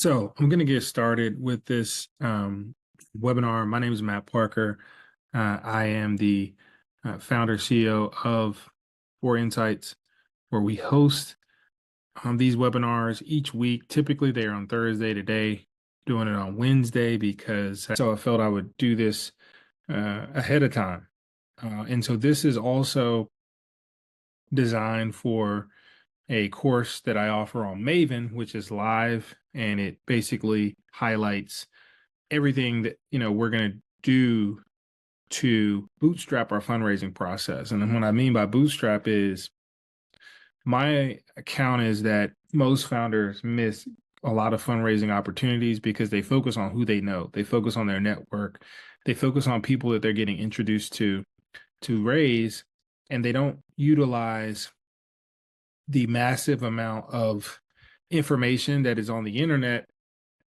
So I'm going to get started with this webinar. My name is Matt Parker. I am the founder CEO of For Insights, where we host these webinars each week. Typically, they're on Thursday. Today, doing it on Wednesday because I felt I would do this ahead of time. And so this is also designed for a course that I offer on Maven, which is live, and it basically highlights everything that we're going to do to bootstrap our fundraising process. And then what I mean by bootstrap is my account is that most founders miss a lot of fundraising opportunities because they focus on who they know. They focus on their network. They focus on people that they're getting introduced to raise, and they don't utilize the massive amount of information that is on the internet,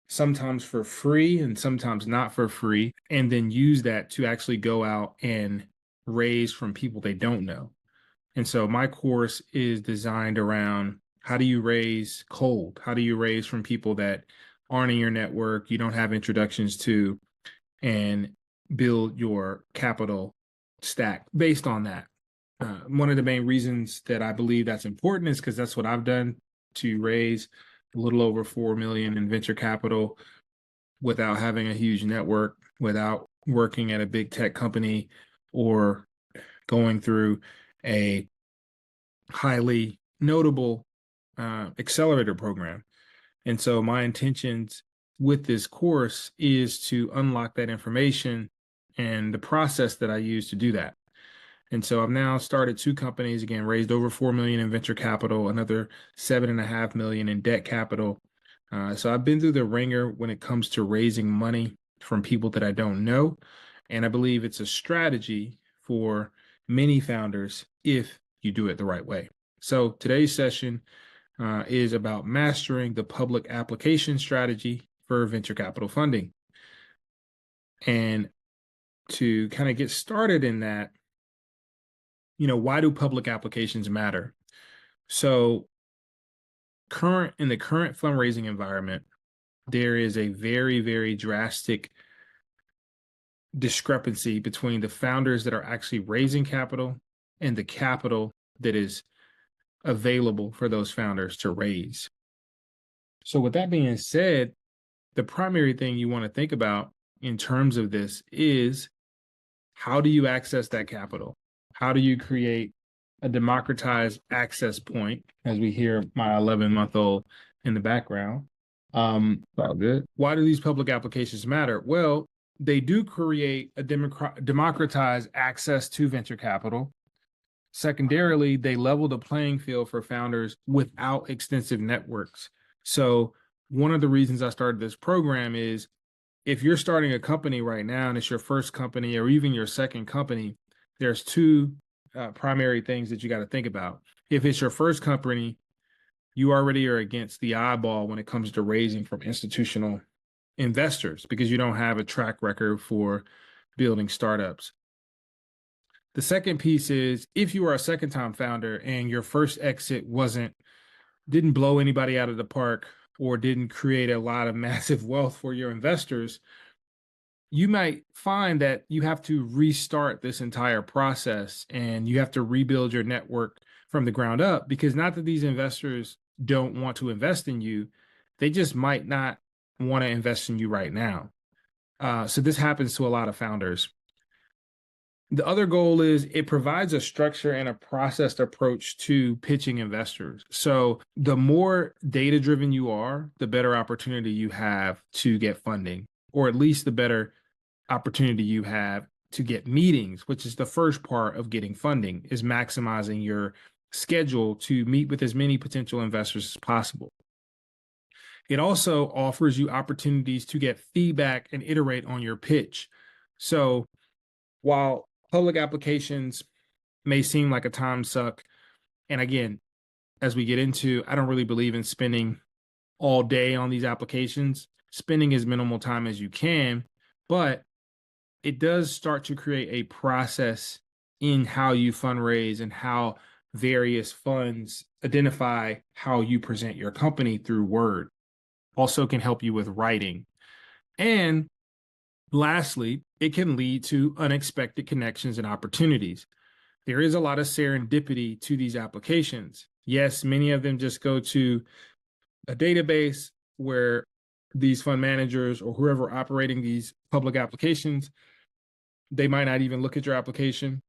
sometimes for free and sometimes not for free, and then use that to actually go out and raise from people they don't know. And so my course is designed around how do you raise cold? How do you raise from people that aren't in your network, you don't have introductions to, and build your capital stack based on that. One of the main reasons that I believe that's important is because that's what I've done to raise a little over 4 million in venture capital without having a huge network, without working at a big tech company or going through a highly notable accelerator program. And so my intentions with this course is to unlock that information and the process that I use to do that. And so I've now started 2 companies, again, raised over 4 million in venture capital, another 7.5 million in debt capital. So I've been through the ringer when it comes to raising money from people that I don't know. And I believe it's a strategy for many founders if you do it the right way. So today's session is about mastering the public application strategy for venture capital funding. And to kind of get started in that, why do public applications matter? So in the current fundraising environment, there is a very, very drastic discrepancy between the founders that are actually raising capital and the capital that is available for those founders to raise. So with that being said, the primary thing you want to think about in terms of this is how do you access that capital? How do you create a democratized access point, as we hear my 11-month-old in the background? All good. Why do these public applications matter? Well, they do create a democratized access to venture capital. Secondarily, they level the playing field for founders without extensive networks. So one of the reasons I started this program is if you're starting a company right now and it's your first company or even your second company, there's 2 primary things that you got to think about. If it's your first company, you already are against the eyeball when it comes to raising from institutional investors because you don't have a track record for building startups. The second piece is if you are a second-time founder and your first exit didn't blow anybody out of the park or didn't create a lot of massive wealth for your investors, you might find that you have to restart this entire process and you have to rebuild your network from the ground up, because not that these investors don't want to invest in you, they just might not want to invest in you right now. So this happens to a lot of founders. The other goal is it provides a structure and a processed approach to pitching investors. So the more data-driven you are, the better opportunity you have to get funding, or at least the better opportunity you have to get meetings, which is the first part of getting funding, is maximizing your schedule to meet with as many potential investors as possible. It also offers you opportunities to get feedback and iterate on your pitch. So while public applications may seem like a time suck, and again, as we get into, I don't really believe in spending all day on these applications. Spending as minimal time as you can, but it does start to create a process in how you fundraise and how various funds identify how you present your company through word. also can help you with writing. And lastly, it can lead to unexpected connections and opportunities. There is a lot of serendipity to these applications. Yes, many of them just go to a database where these fund managers or whoever operating these public applications, they might not even look at your application.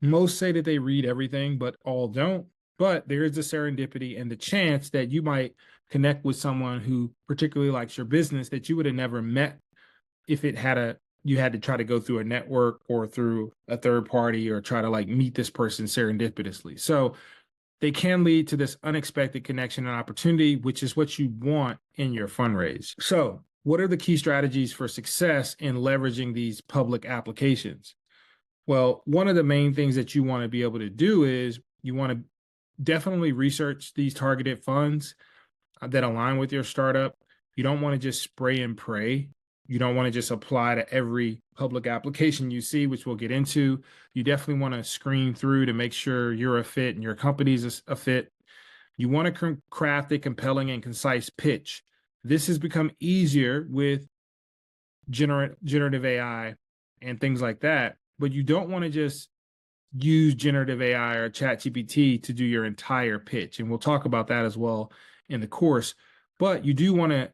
Most say that they read everything, but all don't. But there is the serendipity and the chance that you might connect with someone who particularly likes your business that you would have never met if you had to try to go through a network or through a third party or try to like meet this person serendipitously. So they can lead to this unexpected connection and opportunity, which is what you want in your fundraise. So what are the key strategies for success in leveraging these public applications? Well, one of the main things that you want to be able to do is you want to definitely research these targeted funds that align with your startup. You don't want to just spray and pray. You don't want to just apply to every public application you see, which we'll get into. You definitely want to screen through to make sure you're a fit and your company's a fit. You want to craft a compelling and concise pitch. This has become easier with generative AI and things like that, but you don't want to just use generative AI or ChatGPT to do your entire pitch. And we'll talk about that as well in the course. But you do want to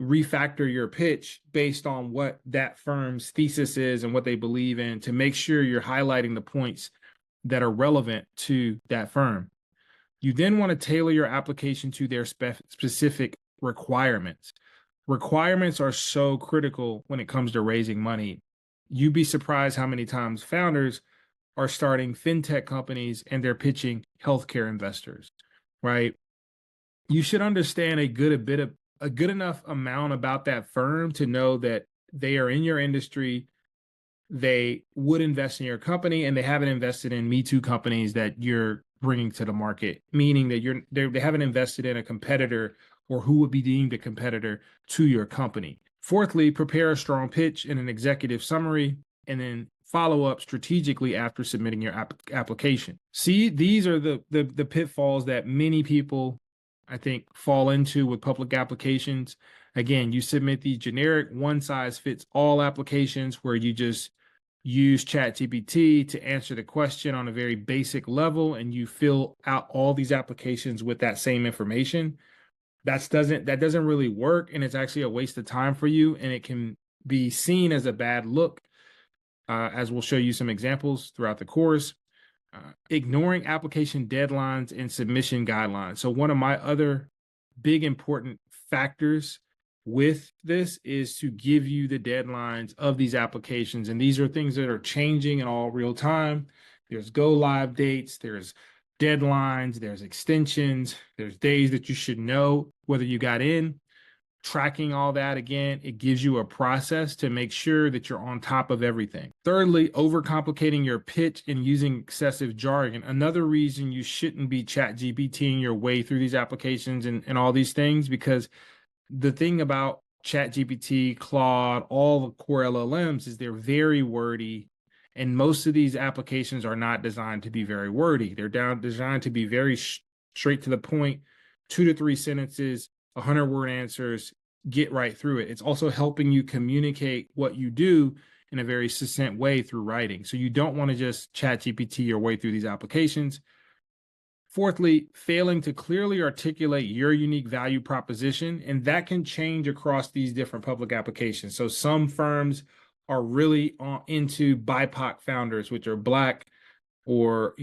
refactor your pitch based on what that firm's thesis is and what they believe in to make sure you're highlighting the points that are relevant to that firm. You then want to tailor your application to their specific requirements. Requirements are so critical when it comes to raising money. You'd be surprised how many times founders are starting fintech companies and they're pitching healthcare investors, right? You should understand a good enough amount about that firm to know that they are in your industry, they would invest in your company, and they haven't invested in Me Too companies that you're bringing to the market, meaning that they haven't invested in a competitor or who would be deemed a competitor to your company. Fourthly, prepare a strong pitch and an executive summary, and then follow up strategically after submitting your application. See, these are the pitfalls that many people, I think, fall into with public applications. Again, you submit these generic one-size-fits-all applications where you just use ChatGPT to answer the question on a very basic level, and you fill out all these applications with that same information. That doesn't really work, and it's actually a waste of time for you, and it can be seen as a bad look, as we'll show you some examples throughout the course. Ignoring application deadlines and submission guidelines. So one of my other big important factors with this is to give you the deadlines of these applications. And these are things that are changing in all real time. There's go live dates, there's deadlines, there's extensions, there's days that you should know whether you got in. Tracking all that, again, it gives you a process to make sure that you're on top of everything. Thirdly, overcomplicating your pitch and using excessive jargon. Another reason you shouldn't be ChatGPTing your way through these applications and all these things, because the thing about ChatGPT, Claude, all the core LLMs is they're very wordy. And most of these applications are not designed to be very wordy. They're designed to be very straight to the point, 2 to 3 sentences, 100-word answers, get right through it. It's also helping you communicate what you do in a very succinct way through writing. So you don't want to just ChatGPT your way through these applications. Fourthly, failing to clearly articulate your unique value proposition, and that can change across these different public applications. So some firms are really into BIPOC founders, which are Black or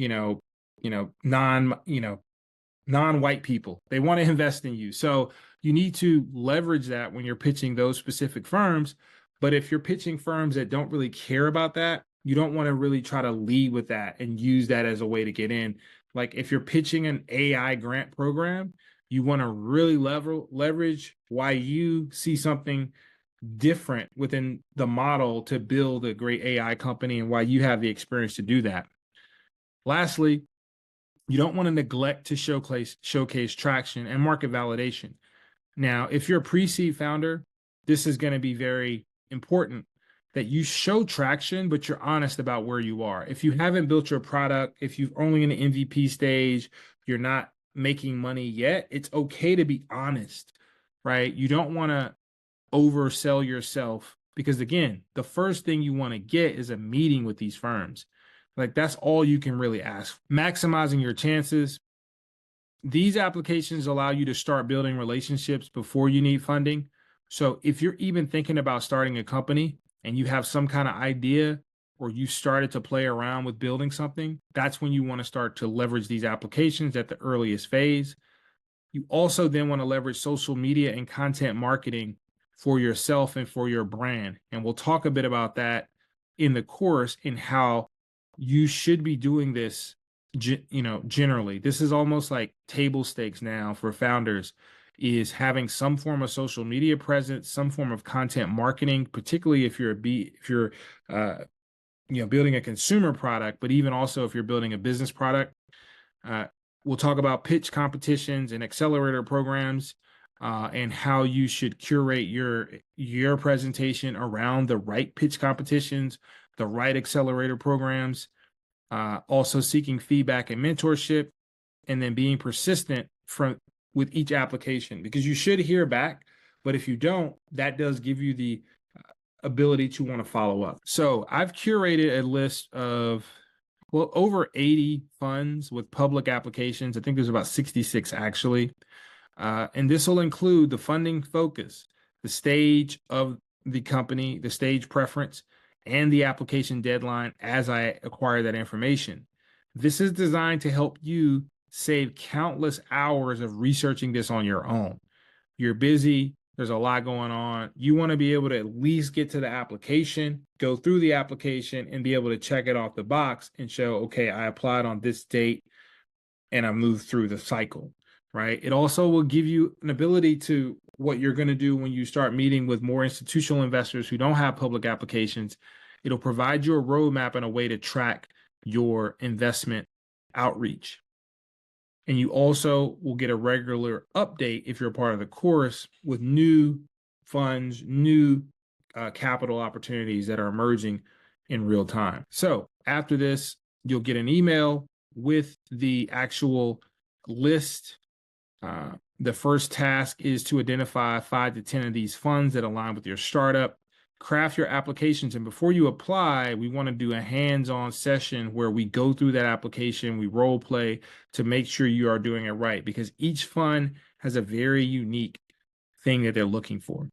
non-white people. They want to invest in you. So you need to leverage that when you're pitching those specific firms. But if you're pitching firms that don't really care about that, you don't want to really try to lead with that and use that as a way to get in. Like if you're pitching an AI grant program, you want to really leverage why you see something different within the model to build a great AI company and why you have the experience to do that. Lastly, you don't want to neglect to showcase traction and market validation. Now, if you're a pre-seed founder, this is going to be very important that you show traction, but you're honest about where you are. If you haven't built your product, if you've only in the MVP stage, you're not making money yet, it's okay to be honest. right? You don't want to oversell yourself because, again, the first thing you want to get is a meeting with these firms. Like, that's all you can really ask. Maximizing your chances. These applications allow you to start building relationships before you need funding. So if you're even thinking about starting a company and you have some kind of idea, or you started to play around with building something, that's when you want to start to leverage these applications at the earliest phase. You also then want to leverage social media and content marketing for yourself and for your brand. And we'll talk a bit about that in the course, and how you should be doing this, generally. This is almost like table stakes now for founders, is having some form of social media presence, some form of content marketing, particularly if you're building a consumer product, but even also if you're building a business product. Uh, we'll talk about pitch competitions and accelerator programs, and how you should curate your presentation around the right pitch competitions, the right accelerator programs, also seeking feedback and mentorship, and then being persistent with each application, because you should hear back. But if you don't, that does give you the ability to want to follow up. So I've curated a list of, well, over 80 funds with public applications. I think there's about 66 actually. And this will include the funding focus, the stage of the company, the stage preference, and the application deadline as I acquire that information. This is designed to help you save countless hours of researching this on your own. You're busy, there's a lot going on. You want to be able to at least get to the application, go through the application, and be able to check it off the box and show, okay, I applied on this date and I moved through the cycle, right? It also will give you an ability to what you're going to do when you start meeting with more institutional investors who don't have public applications. It'll provide you a roadmap and a way to track your investment outreach. And you also will get a regular update if you're a part of the course with new funds, new capital opportunities that are emerging in real time. So after this, you'll get an email with the actual list. The first task is to identify 5 to 10 of these funds that align with your startup. Craft your applications, and before you apply, we want to do a hands-on session where we go through that application, we role play to make sure you are doing it right, because each fund has a very unique thing that they're looking for.